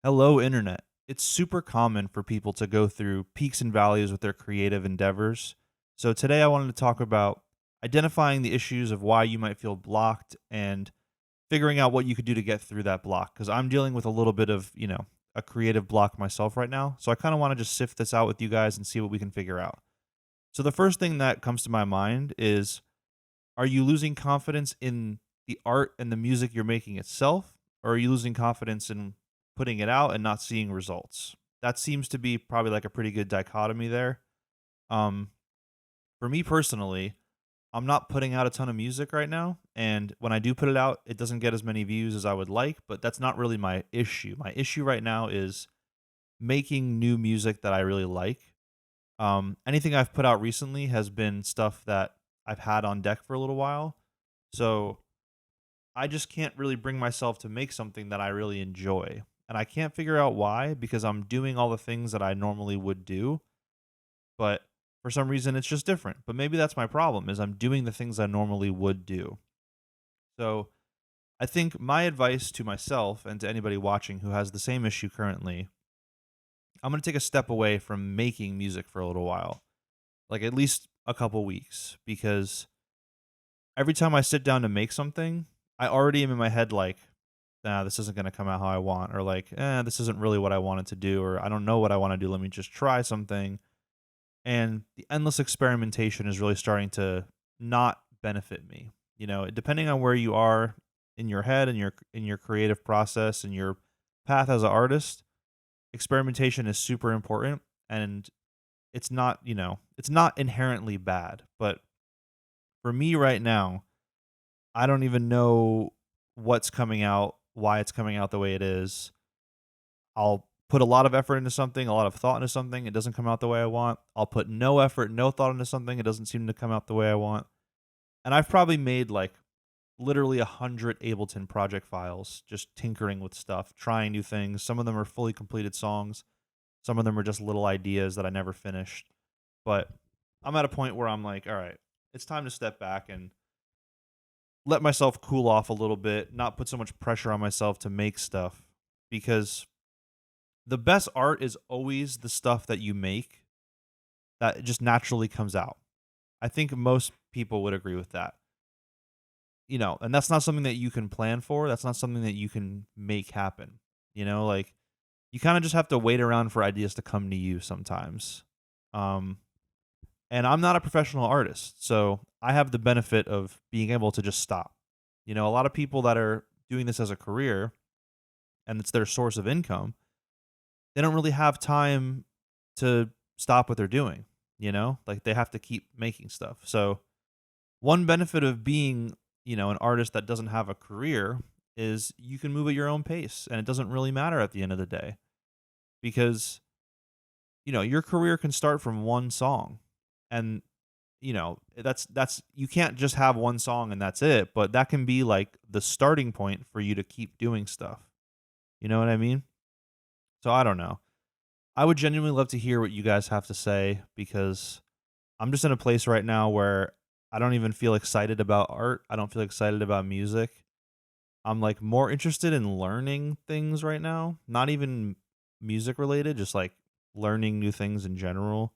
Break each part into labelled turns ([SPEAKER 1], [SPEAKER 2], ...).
[SPEAKER 1] Hello, Internet. It's super common for people to go through peaks and valleys with their creative endeavors. So, today I wanted to talk about identifying the issues of why you might feel blocked and figuring out what you could do to get through that block. Because I'm dealing with a little bit of, a creative block myself right now. So, I kind of want to just sift this out with you guys and see what we can figure out. So, the first thing that comes to my mind is, are you losing confidence in the art and the music you're making itself? Or are you losing confidence in putting it out and not seeing results? That seems to be probably like a pretty good dichotomy there. Um, for me personally, I'm not putting out a ton of music right now. And when I do put it out, it doesn't get as many views as I would like, but that's not really my issue. My issue right now is making new music that I really like. Anything I've put out recently has been stuff that I've had on deck for a little while. So I just can't really bring myself to make something that I really enjoy. And I can't figure out why because I'm doing all the things that I normally would do, but for some reason it's just different. But maybe that's my problem is I'm doing the things I normally would do. So I think my advice to myself and to anybody watching who has the same issue currently, I'm going to take a step away from making music for a little while, like at least a couple weeks, because every time I sit down to make something, I already am in my head like, nah, this isn't going to come out how I want, or like, this isn't really what I wanted to do, or I don't know what I want to do. Let me just try something. And the endless experimentation is really starting to not benefit me. Depending on where you are in your head and your creative process and your path as an artist, experimentation is super important, and it's not inherently bad. But for me right now, I don't even know what's coming out, why it's coming out the way it is. I'll put a lot of effort into something, a lot of thought into something, it doesn't come out the way I want. I'll put no effort, no thought into something, it doesn't seem to come out the way I want. And I've probably made like literally 100 Ableton project files just tinkering with stuff, trying new things. Some of them are fully completed songs, some of them are just little ideas that I never finished. But I'm at a point where I'm like, all right, it's time to step back and let myself cool off a little bit, not put so much pressure on myself to make stuff because the best art is always the stuff that you make that just naturally comes out. I think most people would agree with that. And that's not something that you can plan for. That's not something that you can make happen. Like you kind of just have to wait around for ideas to come to you sometimes. Um, and I'm not a professional artist, so I have the benefit of being able to just stop. A lot of people that are doing this as a career and it's their source of income, they don't really have time to stop what they're doing, Like they have to keep making stuff. So, one benefit of being, an artist that doesn't have a career is you can move at your own pace and it doesn't really matter at the end of the day because, your career can start from one song and that's you can't just have one song and that's it, but that can be like the starting point for you to keep doing stuff. You know what I mean? So I don't know. I would genuinely love to hear what you guys have to say because I'm just in a place right now where I don't even feel excited about art. I don't feel excited about music. I'm like more interested in learning things right now, not even music related, just like learning new things in general.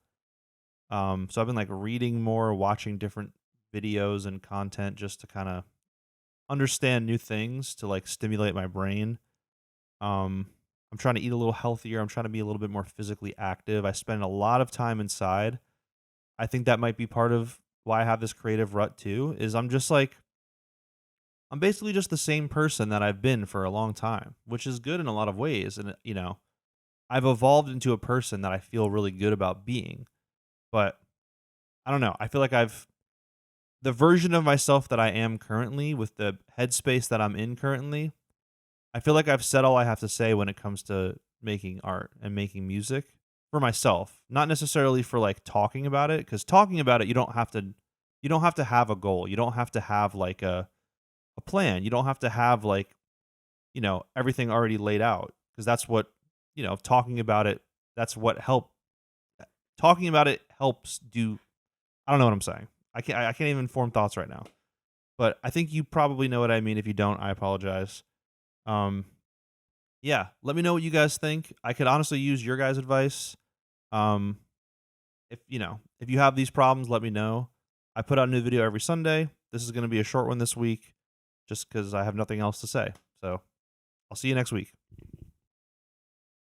[SPEAKER 1] So I've been like reading more, watching different videos and content just to kind of understand new things to like stimulate my brain. Um, I'm trying to eat a little healthier. I'm trying to be a little bit more physically active. I spend a lot of time inside. I think that might be part of why I have this creative rut too, is I'm just like I'm basically just the same person that I've been for a long time, which is good in a lot of ways. And I've evolved into a person that I feel really good about being. But I don't know. I feel like I've the version of myself that I am currently with the headspace that I'm in currently, I feel like I've said all I have to say when it comes to making art and making music for myself, not necessarily for like talking about it cuz talking about it you don't have to have a goal. You don't have to have like a plan. You don't have to have like, everything already laid out because that's what, talking about it that's what talking about it helps do. I don't know what I'm saying. I can't even form thoughts right now. But I think you probably know what I mean. If you don't, I apologize. Um Yeah, let me know what you guys think. I could honestly use your guys' advice. Um, if you have these problems, let me know. I put out a new video every Sunday. This is going to be a short one this week, just because I have nothing else to say. So I'll see you next week.